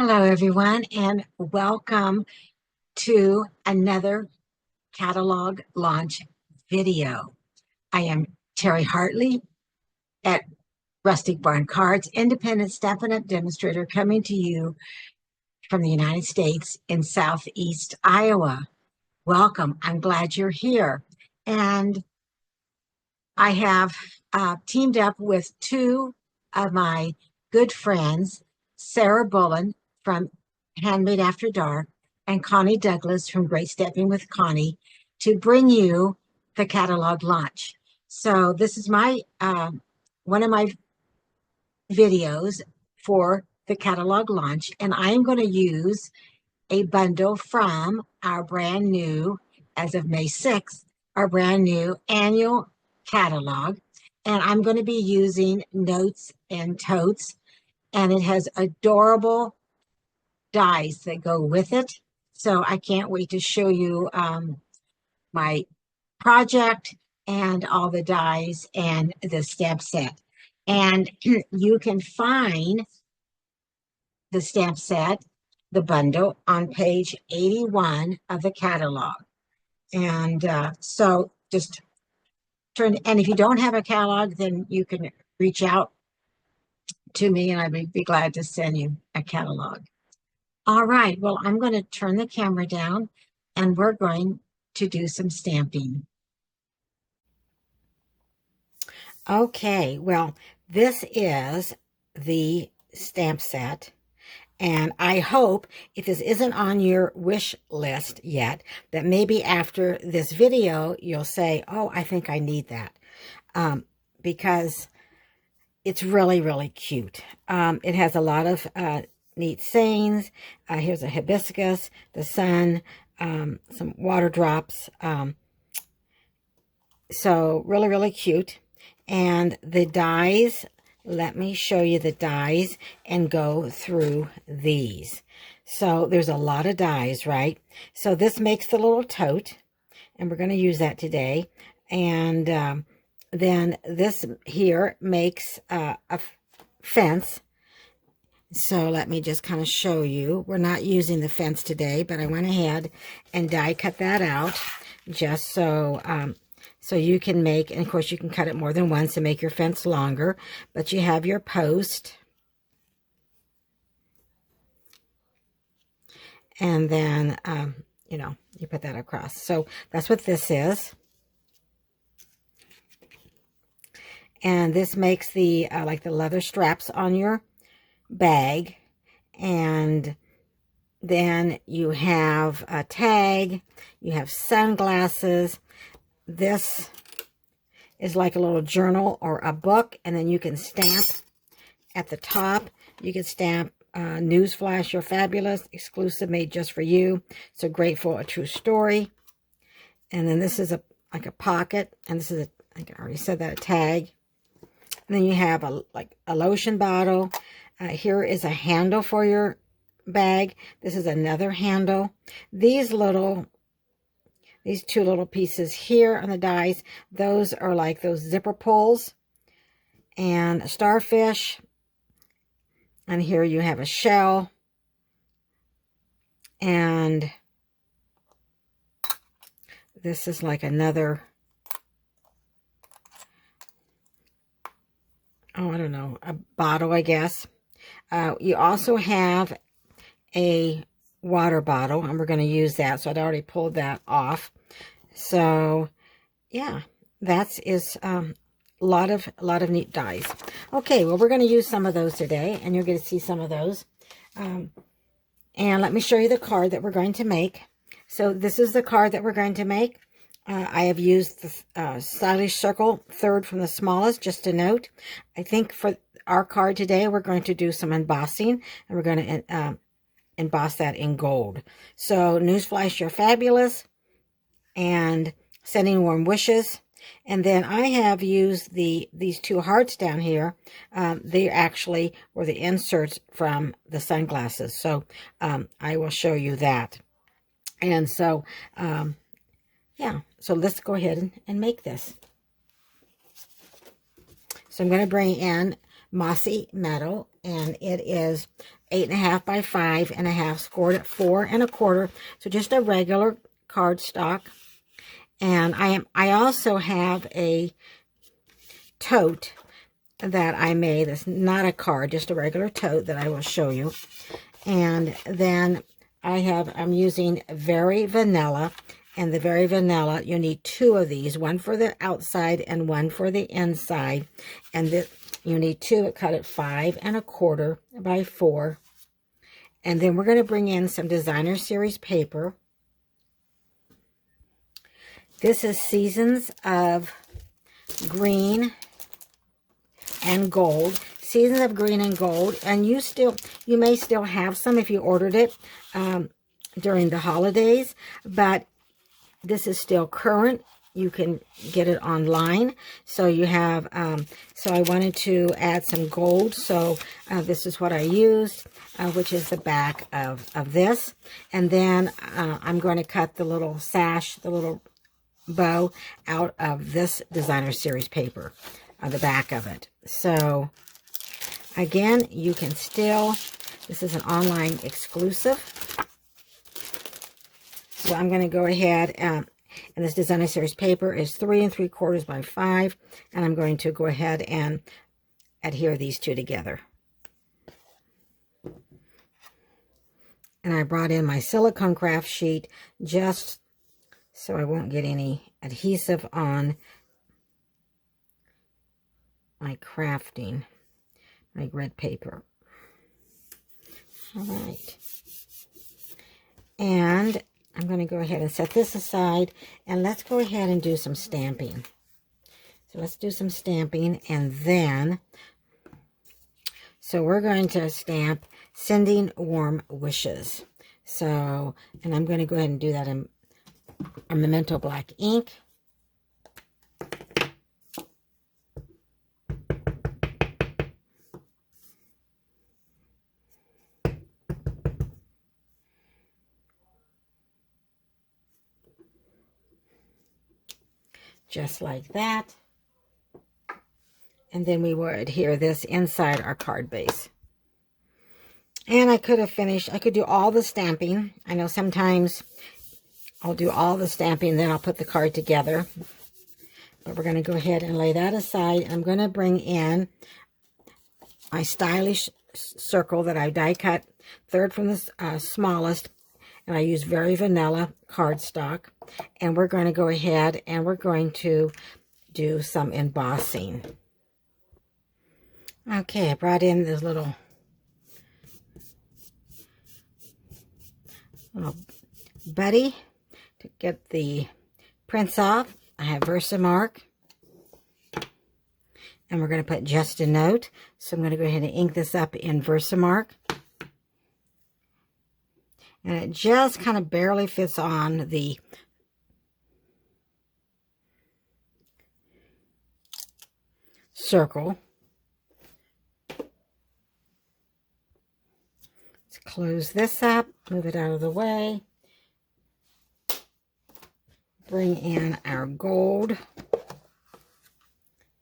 Hello, everyone, and welcome to another catalog launch video. I am Terri Hartley at Rustic Barn Cards, independent Stampin' Up! Demonstrator coming to you from the United States in Southeast Iowa. Welcome. I'm glad you're here. And I have teamed up with two of my good friends, Sarah Bullen from Handmade After Dark and Connie Douglas from Great Stepping with Connie, to bring you the catalog launch. So this is my one of my videos for the catalog launch, and I am going to use a bundle from our brand new, as of May 6th, our brand new annual catalog. And I'm going to be using Notes and Totes, and it has adorable dies that go with it. So I can't wait to show you my project and all the dies and the stamp set. And you can find the stamp set, the bundle, on page 81 of the catalog. And so just turn, and if you don't have a catalog, then you can reach out to me and I'd be glad to send you a catalog. All right, well, I'm going to turn the camera down and we're going to do some stamping. Okay, well, this is the stamp set. And I hope, if this isn't on your wish list yet, that maybe after this video, you'll say, oh, I think I need that. Because it's really, really cute. It has a lot of neat sayings. Here's a hibiscus, the sun, some water drops. So really, really cute. And the dies, let me show you the dies and go through these. So there's a lot of dies, right? So this makes the little tote, and we're going to use that today. And then this here makes a fence. So let me just kind of show you. We're not using the fence today, but I went ahead and die cut that out just so so you can make, and of course you can cut it more than once to make your fence longer, but you have your post. And then, you know, you put that across. So that's what this is. And this makes the, like the leather straps on your bag. And then you have a tag, you have sunglasses. This is like a little journal or a book, and then you can stamp at the top. You can stamp Newsflash, You're Fabulous, exclusive, made just for you. So grateful, a true story. And then this is like a pocket, and this is I think I already said that, a tag. And then you have like a lotion bottle. Here is a handle for your bag. This is another handle. These two little pieces here on the dies, those are like those zipper pulls. And a starfish. And here you have a shell. And this is like another, oh, I don't know, a bottle, I guess. You also have a water bottle, and we're going to use that. So I'd already pulled that off. So yeah, that is a lot of neat dies. Okay, well, we're going to use some of those today, and you're going to see some of those. And let me show you the card that we're going to make. So this is the card that we're going to make. I have used the stylish circle, third from the smallest, just a note. I think for our card today, we're going to do some embossing, and we're going to emboss that in gold. So Newsflash, You're Fabulous, and Sending Warm Wishes. And then I have used these two hearts down here. They actually were the inserts from the sunglasses. So I will show you that. And so, yeah, so let's go ahead and make this. So I'm going to bring in mossy metal, and it is 8.5 by 5.5, scored at 4 1/4. So just a regular cardstock. And I also have a tote that I made. It's not a card, just a regular tote that I will show you. And then I'm using Very Vanilla. And the Very Vanilla, you need 2 of these, one for the outside and one for the inside. And you need 2, cut at 5 1/4 by 4. And then we're going to bring in some Designer Series paper. This is Seasons of Green and Gold. Seasons of Green and Gold. And you may still have some if you ordered it during the holidays, but this is still current. You can get it online. So you have, so I wanted to add some gold. So this is what I used, which is the back of this. And then I'm going to cut the little sash, the little bow out of this Designer Series paper, the back of it. So again, you can still, this is an online exclusive. So I'm going to go ahead and this Designer Series paper is 3 3/4 by 5, and I'm going to go ahead and adhere these two together. And I brought in my silicone craft sheet just so I won't get any adhesive on my crafting, my grid paper. All right. And I'm going to go ahead and set this aside, and let's go ahead and do some stamping. So let's do some stamping, and then, so we're going to stamp Sending Warm Wishes. So, and I'm going to go ahead and do that in a Memento Black ink. Just like that. And then we will adhere this inside our card base. And I could have finished, I could do all the stamping. I know sometimes I'll do all the stamping, then I'll put the card together. But we're going to go ahead and lay that aside. I'm going to bring in my stylish circle that I die cut, third from the smallest. And I use Very Vanilla cardstock. And we're going to go ahead and we're going to do some embossing. Okay, I brought in this little buddy to get the prints off. I have Versamark. And we're going to put just a note. So I'm going to go ahead and ink this up in Versamark. And it just kind of barely fits on the circle. Let's close this up, move it out of the way. Bring in our gold.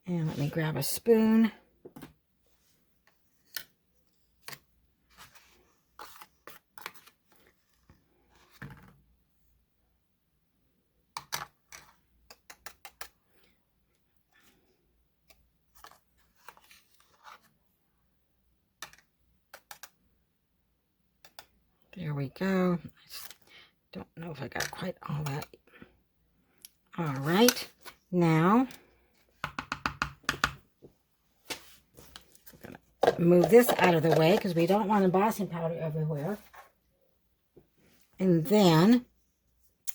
And let me grab a spoon. There we go. I just don't know if I got quite all that. All right. Now, I'm going to move this out of the way because we don't want embossing powder everywhere. And then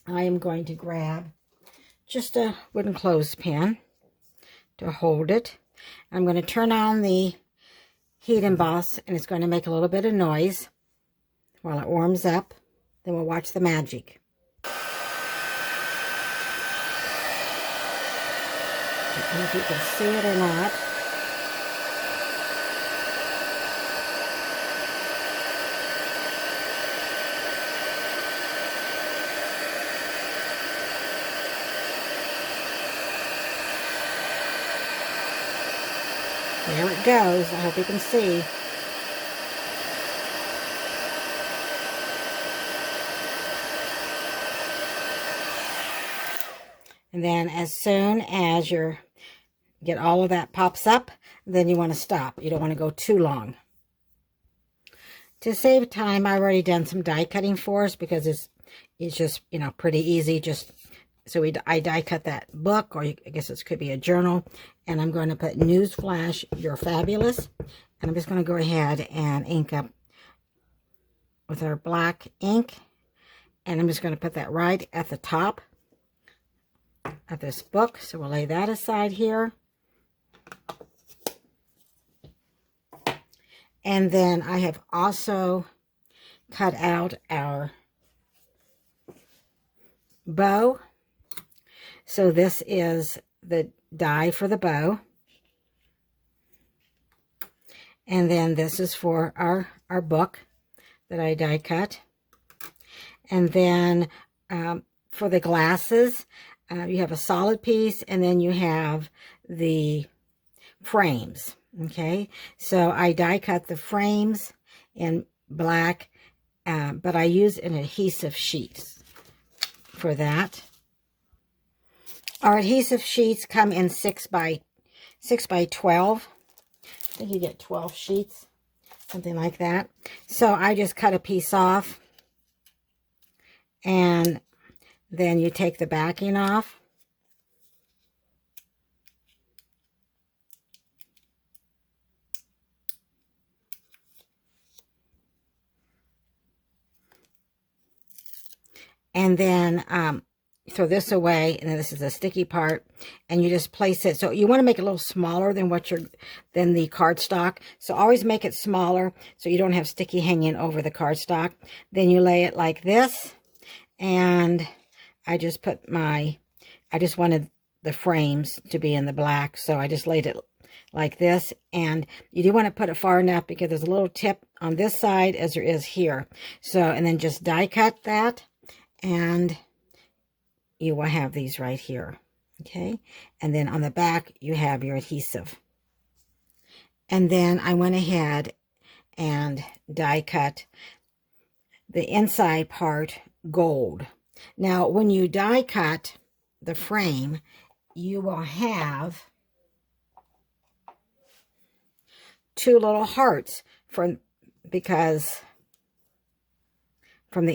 I am going to grab just a wooden clothespin to hold it. I'm going to turn on the heat emboss, and it's going to make a little bit of noise while it warms up. Then we'll watch the magic. I don't know if you can see it or not. There it goes. I hope you can see. And then as soon as you get all of that pops up, then you want to stop. You don't want to go too long. To save time, I've already done some die cutting for us because it's just, you know, pretty easy. Just so I die cut that book, or I guess it could be a journal. And I'm going to put "Newsflash, you're fabulous." And I'm just going to go ahead and ink up with our black ink. And I'm just going to put that right at the top of this book. So we'll lay that aside here. And then I have also cut out our bow. So this is the die for the bow. And then this is for our book that I die cut. And then for the glasses, you have a solid piece, and then you have the frames. Okay, so I die cut the frames in black, but I use an adhesive sheet for that. Our adhesive sheets come in 6 by 12. I think you get 12 sheets, something like that. So I just cut a piece off, and then you take the backing off. And then throw this away, and then this is the sticky part, and you just place it. So you want to make it a little smaller than than the cardstock. So always make it smaller so you don't have sticky hanging over the cardstock. Then you lay it like this, and I just wanted the frames to be in the black, so I just laid it like this. And you do want to put it far enough because there's a little tip on this side as there is here. So, and then just die cut that, and you will have these right here. Okay, and then on the back you have your adhesive. And then I went ahead and die cut the inside part gold. Now when you die cut the frame, you will have 2 little hearts from the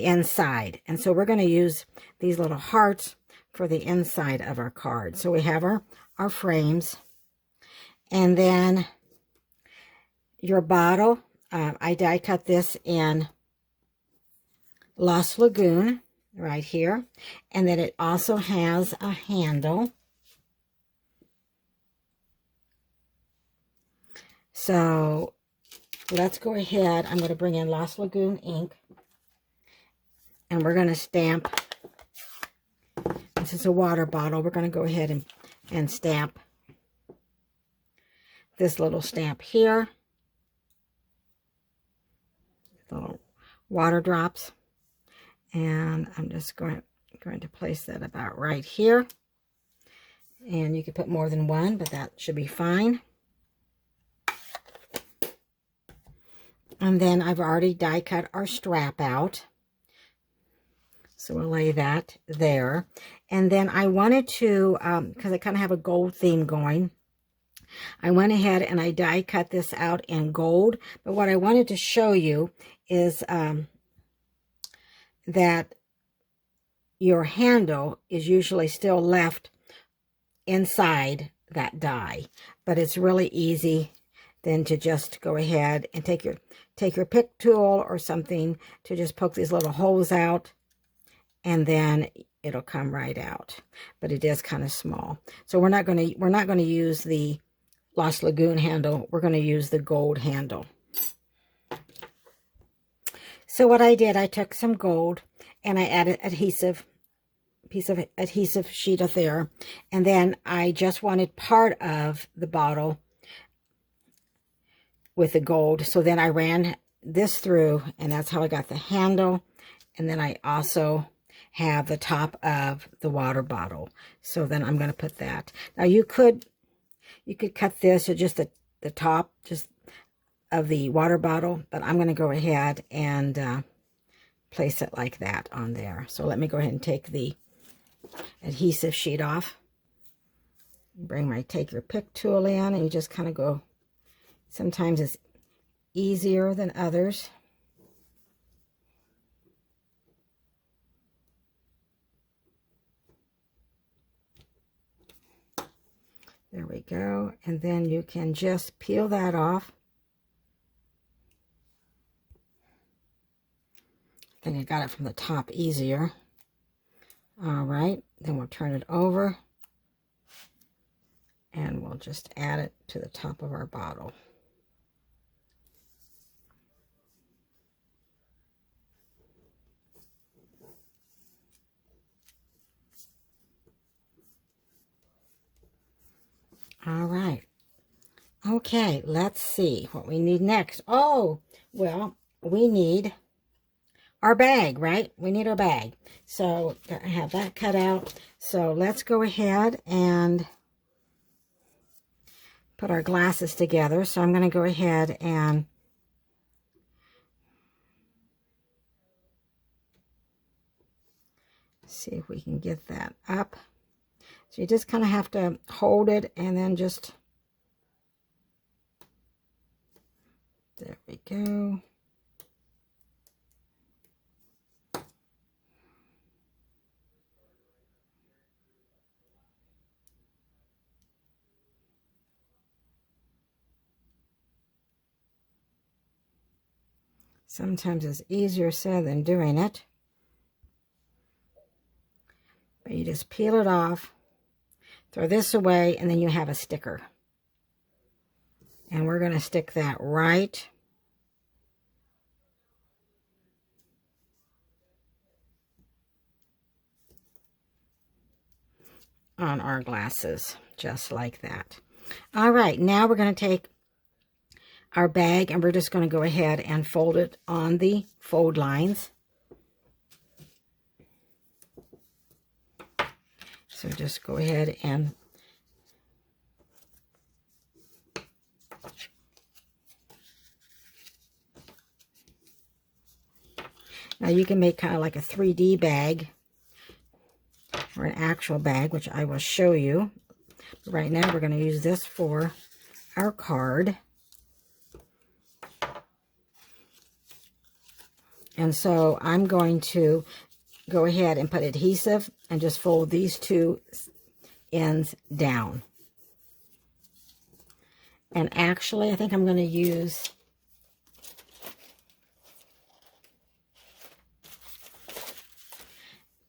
inside. And so we're going to use these little hearts for the inside of our card. So we have our frames. And then your bottle, I die cut this in Lost Lagoon right here. And then it also has a handle. So let's go ahead. I'm going to bring in Lost Lagoon ink. And we're going to stamp. This is a water bottle. We're going to go ahead and stamp this little stamp here. Little water drops. And I'm just going to place that about right here. And you can put more than one, but that should be fine. And then I've already die cut our strap out. So we'll lay that there. And then I wanted to, because I kind of have a gold theme going, I went ahead and I die cut this out in gold. But what I wanted to show you is that your handle is usually still left inside that die. But it's really easy then to just go ahead and take your pick tool or something to just poke these little holes out. And then it'll come right out, but it is kind of small. So we're not going to use the Lost Lagoon handle. We're going to use the gold handle. So what I did, I took some gold and I added piece of adhesive sheet of there, and then I just wanted part of the bottle with the gold. So then I ran this through, and that's how I got the handle. And then I also have the top of the water bottle. So then I'm going to put that. Now you could cut this or just the top just of the water bottle, but I'm going to go ahead and place it like that on there. So let me go ahead and take the adhesive sheet off. Take your pick tool in, and you just kind of go. Sometimes it's easier than others. There we go. And then you can just peel that off. I think I got it from the top easier. All right, then we'll turn it over and we'll just add it to the top of our bottle. All right. Okay, let's see what we need next. Oh, well, we need our bag, right? We need our bag. So I have that cut out. So let's go ahead and put our glasses together. So I'm going to go ahead and see if we can get that up. So you just kind of have to hold it and then just, there we go. Sometimes it's easier said than doing it. But you just peel it off, throw this away, and then you have a sticker. And we're going to stick that right on our glasses, just like that. All right, now we're going to take our bag and we're just going to go ahead and fold it on the fold lines. So just go ahead and now you can make kind of like a 3D bag or an actual bag, which I will show you. But right now we're going to use this for our card. And so I'm going to go ahead and put adhesive and just fold these two ends down. And actually, I think I'm going to use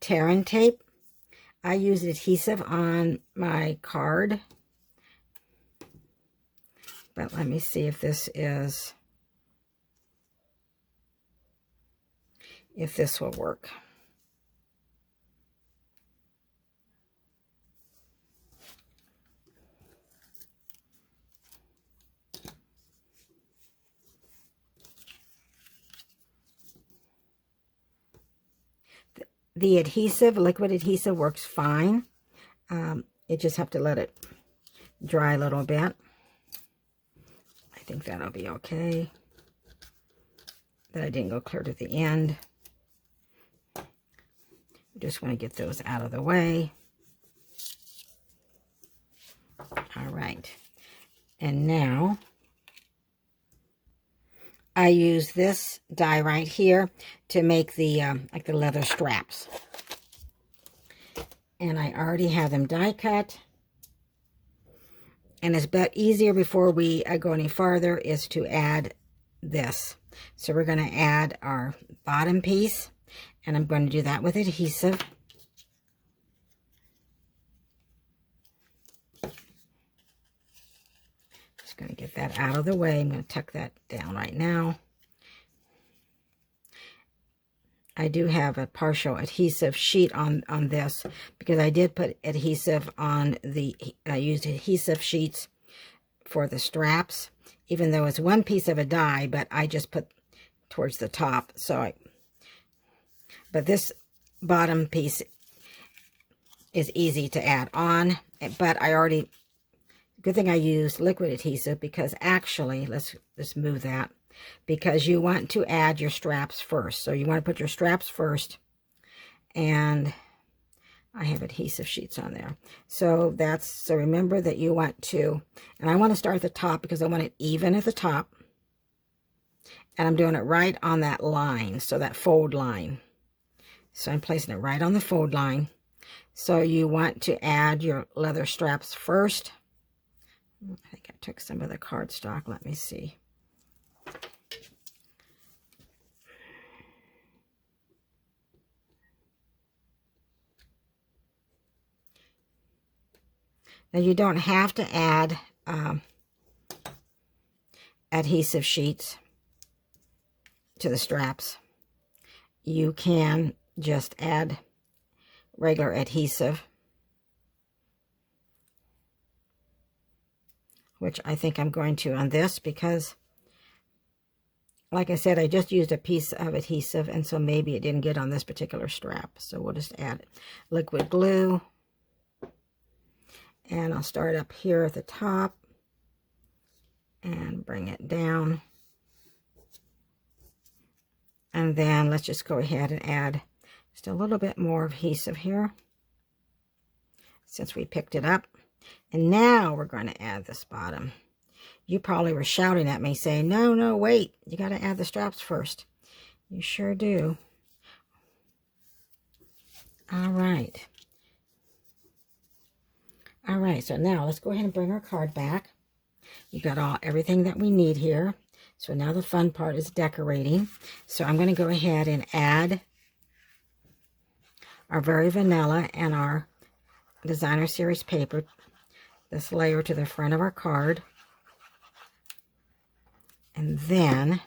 Terri tape. I use adhesive on my card. But let me see if this will work. The adhesive, liquid adhesive, works fine. You just have to let it dry a little bit. I think that'll be okay. But I didn't go clear to the end. Just want to get those out of the way. All right. And now I use this die right here to make the like the leather straps. And I already have them die cut. And it's easier before we go any farther is to add this. So we're going to add our bottom piece. And I'm going to do that with adhesive. Just going to get that out of the way. I'm going to tuck that down right now. I do have a partial adhesive sheet on this because I did put adhesive on I used adhesive sheets for the straps, even though it's one piece of a die, but I just put towards the top. But this bottom piece is easy to add on, but because Good thing I used liquid adhesive, because actually, let's move that, because you want to add your straps first. So you want to put your straps first, and I have adhesive sheets on there. So remember that you want to, and I want to start at the top because I want it even at the top. And I'm doing it right on that line, so that fold line. So I'm placing it right on the fold line. So you want to add your leather straps first. I think I took some of the cardstock. Let me see. Now you don't have to add adhesive sheets to the straps. You can just add regular adhesive, which I think I'm going to on this, because like I said, I just used a piece of adhesive, and so maybe it didn't get on this particular strap. So we'll just add liquid glue. And I'll start up here at the top and bring it down. And then let's just go ahead and add just a little bit more adhesive here, since we picked it up. And now we're going to add this bottom. You probably were shouting at me saying, no, no, wait, you got to add the straps first. You sure do. All right. All right, so now let's go ahead and bring our card back. We've got everything that we need here. So now the fun part is decorating. So I'm going to go ahead and add our Very Vanilla and our Designer Series paper, this layer, to the front of our card. And then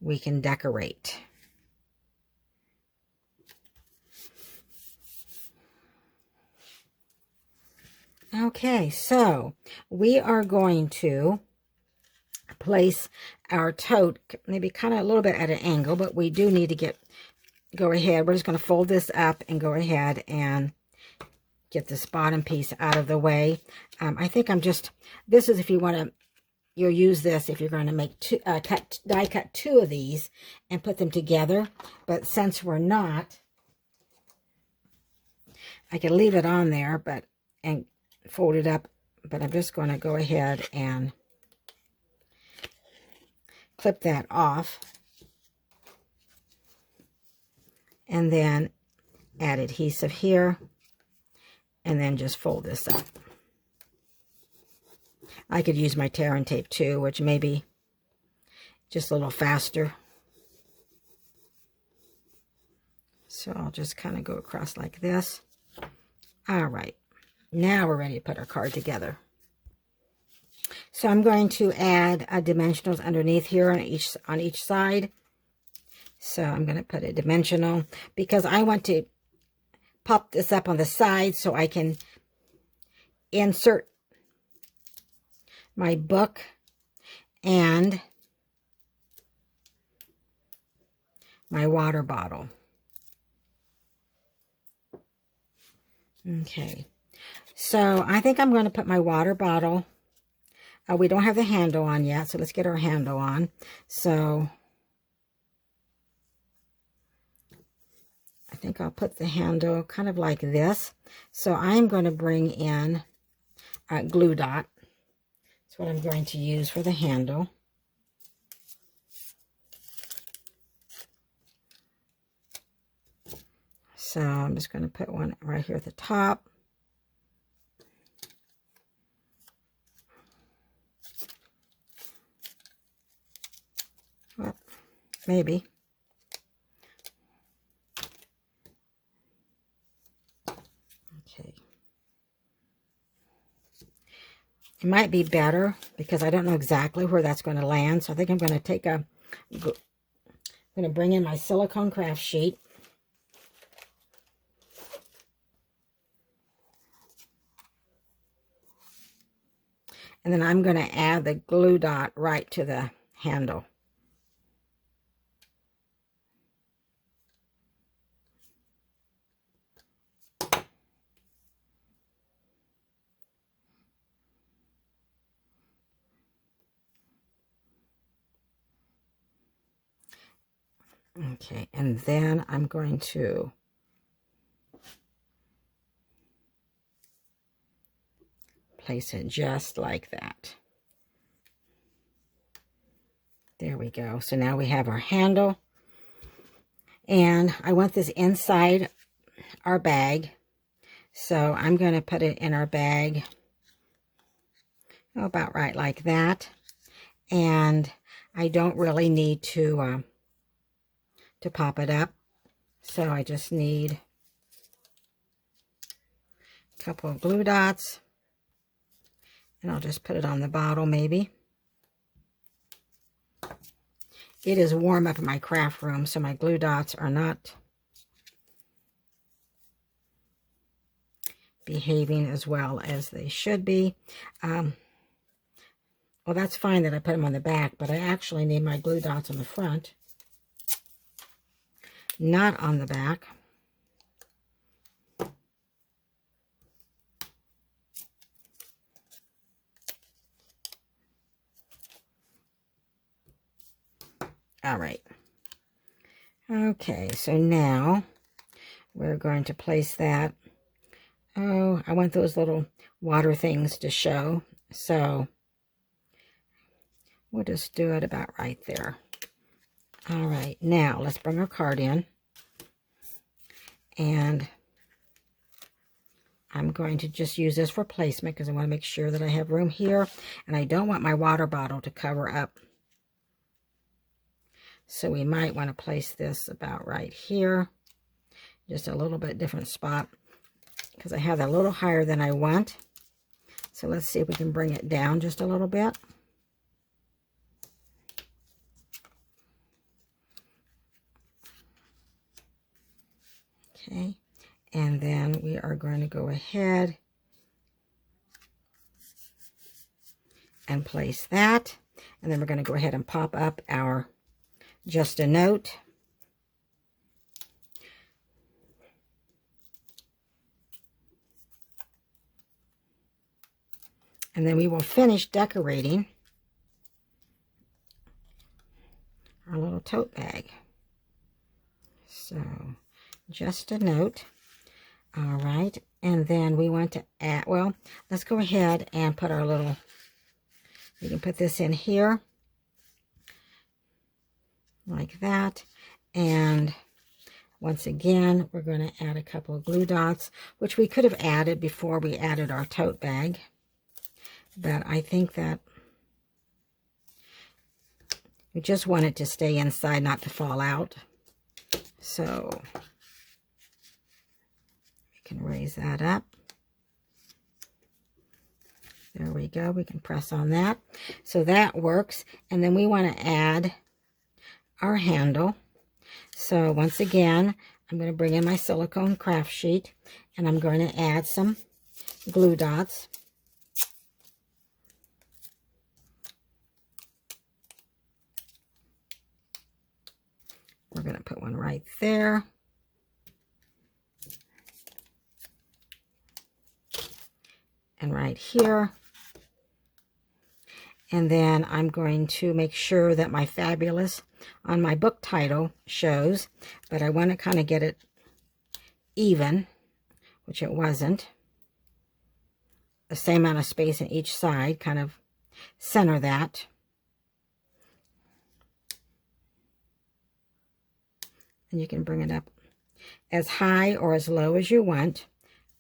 we can decorate. Okay, so we are going to place our tote maybe kind of a little bit at an angle, but we do need to go ahead. We're just going to fold this up and go ahead and get this bottom piece out of the way. I think this is if you want to, you'll use this if you're going to make die cut two of these and put them together. But since we're not, I can leave it on there, and fold it up, but I'm just going to go ahead and clip that off, and then add adhesive here, and then just fold this up. I could use my tear and tape too, which may be just a little faster. So I'll just kind of go across like this. All right. Now we're ready to put our card together. So I'm going to add dimensionals underneath here on each side. So I'm going to put a dimensional because I want to pop this up on the side so I can insert my book and my water bottle. Okay. So I think I'm going to put my water bottle. We don't have the handle on yet, so let's get our handle on. So I think I'll put the handle kind of like this. So I'm going to bring in a glue dot. That's what I'm going to use for the handle. So I'm just going to put one right here at the top. Well, maybe. Okay. It might be better because I don't know exactly where that's going to land. So I think I'm going to I'm going to bring in my silicone craft sheet. And then I'm going to add the glue dot right to the handle. Okay, and then I'm going to place it just like that. There we go. So now we have our handle. And I want this inside our bag. So I'm going to put it in our bag about right like that. And I don't really need to pop it up. So I just need a couple of glue dots. And I'll just put it on the bottle maybe. It is warm up in my craft room, so my glue dots are not behaving as well as they should be. Well, that's fine that I put them on the back, but I actually need my glue dots on the front, not on the back. All right. Okay, so now we're going to place that. Oh, I want those little water things to show. So we'll just do it about right there. All right, now let's bring our card in. And I'm going to just use this for placement because I want to make sure that I have room here. And I don't want my water bottle to cover up. So we might want to place this about right here. Just a little bit different spot because I have that a little higher than I want. So let's see if we can bring it down just a little bit. Okay, and then we are going to go ahead and place that. And then we're going to go ahead and pop up our Just a Note. And then we will finish decorating our little tote bag. So, Just a Note. All right. And then we want to add, well, let's go ahead and put our little, you can put this in here. Like that. And once again, we're going to add a couple of glue dots, which we could have added before we added our tote bag. But I think that we just want it to stay inside, not to fall out. So we can raise that up. There we go. We can press on that. So that works. And then we want to add our handle. So once again, I'm going to bring in my silicone craft sheet and I'm going to add some glue dots. We're going to put one right there. And right here. And then I'm going to make sure that my Fabulous on my book title shows, but I want to kind of get it even, which it wasn't. The same amount of space in each side, kind of center that. And you can bring it up as high or as low as you want.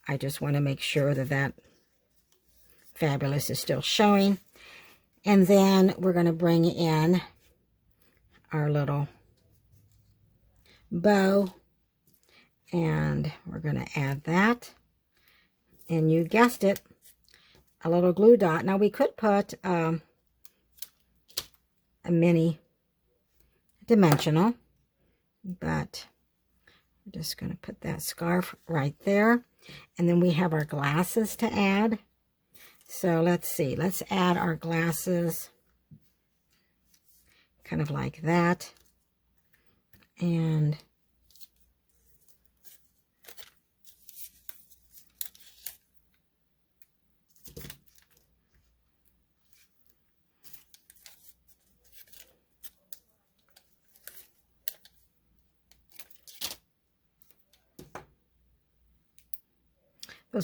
I just want to make sure that that Fabulous is still showing. And then we're going to bring in our little bow. And we're going to add that. And you guessed it, a little glue dot. Now we could put a mini dimensional, but we're just going to put that scarf right there. And then we have our glasses to add. So let's see, let's add our glasses kind of like that. And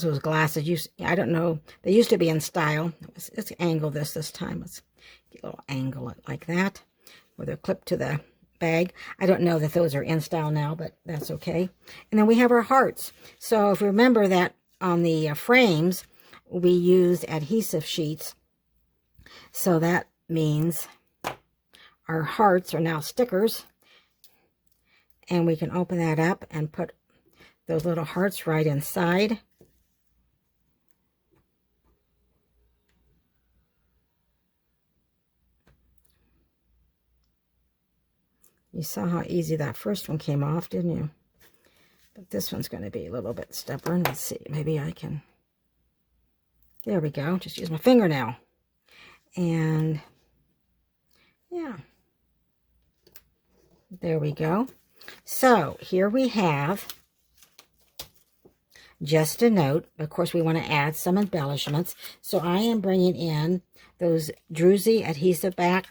those glasses. I don't know. They used to be in style. Let's angle this time. Let's get a little angle it like that, where they're clipped to the bag. I don't know that those are in style now, but that's okay. And then we have our hearts. So if you remember that on the frames, we used adhesive sheets. So that means our hearts are now stickers. And we can open that up and put those little hearts right inside. You saw how easy that first one came off, didn't you? But this one's going to be a little bit stubborn. Let's see. Maybe I can... There we go. Just use my fingernail. And yeah. There we go. So here we have Just a Note. Of course, we want to add some embellishments. So I am bringing in those druzy adhesive back,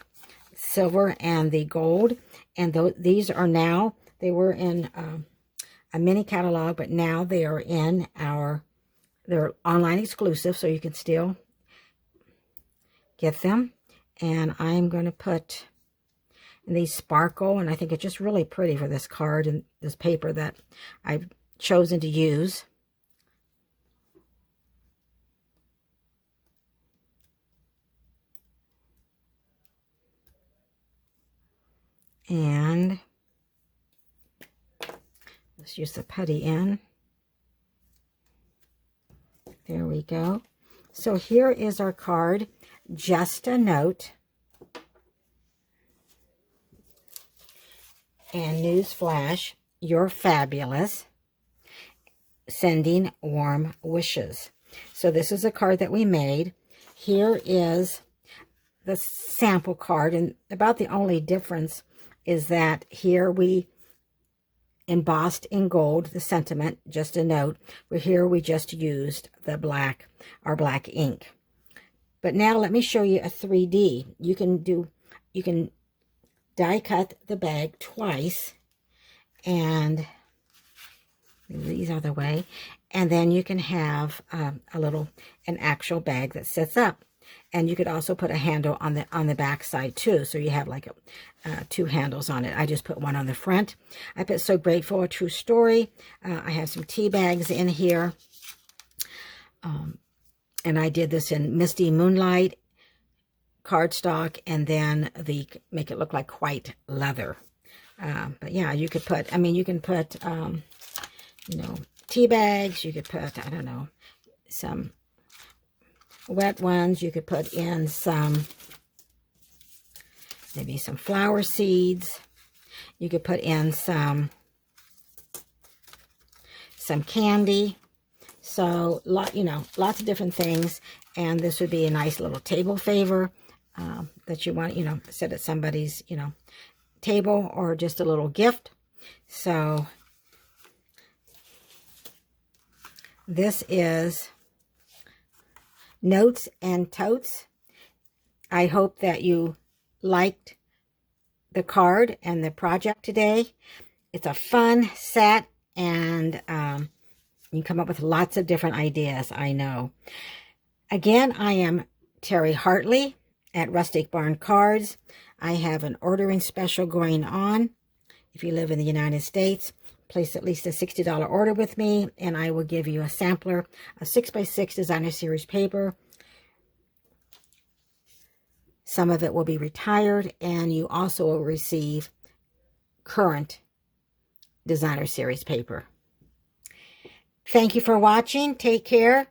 silver and the gold. And these are now, they were in a mini catalog, but now they are in they're online exclusive, so you can still get them. And I'm going to put, and these sparkle, and I think it's just really pretty for this card and this paper that I've chosen to use. And let's use the putty in. There we go. So here is our card, Just a Note. And newsflash, you're fabulous. Sending warm wishes. So this is a card that we made. Here is the sample card, and about the only difference is that here we embossed in gold the sentiment, Just a Note, where here we just used the black, our black ink. But now let me show you a 3D. You can die cut the bag twice, and these are the way, and then you can have an actual bag that sits up. And you could also put a handle on the back side too, so you have like two handles on it. I just put one on the front. I put So Grateful, a True Story. I have some tea bags in here, and I did this in Misty Moonlight cardstock, and then make it look like white leather. But yeah, you could put, you can put tea bags. You could put, I don't know, some wet ones. You could put in maybe some flower seeds. You could put in some candy. So lots of different things. And this would be a nice little table favor that you want, set at somebody's, table, or just a little gift. So this is Notes and Totes. I hope that you liked the card and the project today. It's a fun set, and you can come up with lots of different ideas, I know. Again, I am Terri Hartley at Rustic Barn Cards. I have an ordering special going on. If you live in the United States, place at least a $60 order with me, and I will give you a sampler of 6x6 designer series paper. Some of it will be retired, and you also will receive current designer series paper. Thank you for watching. Take care.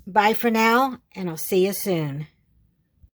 Bye for now, and I'll see you soon.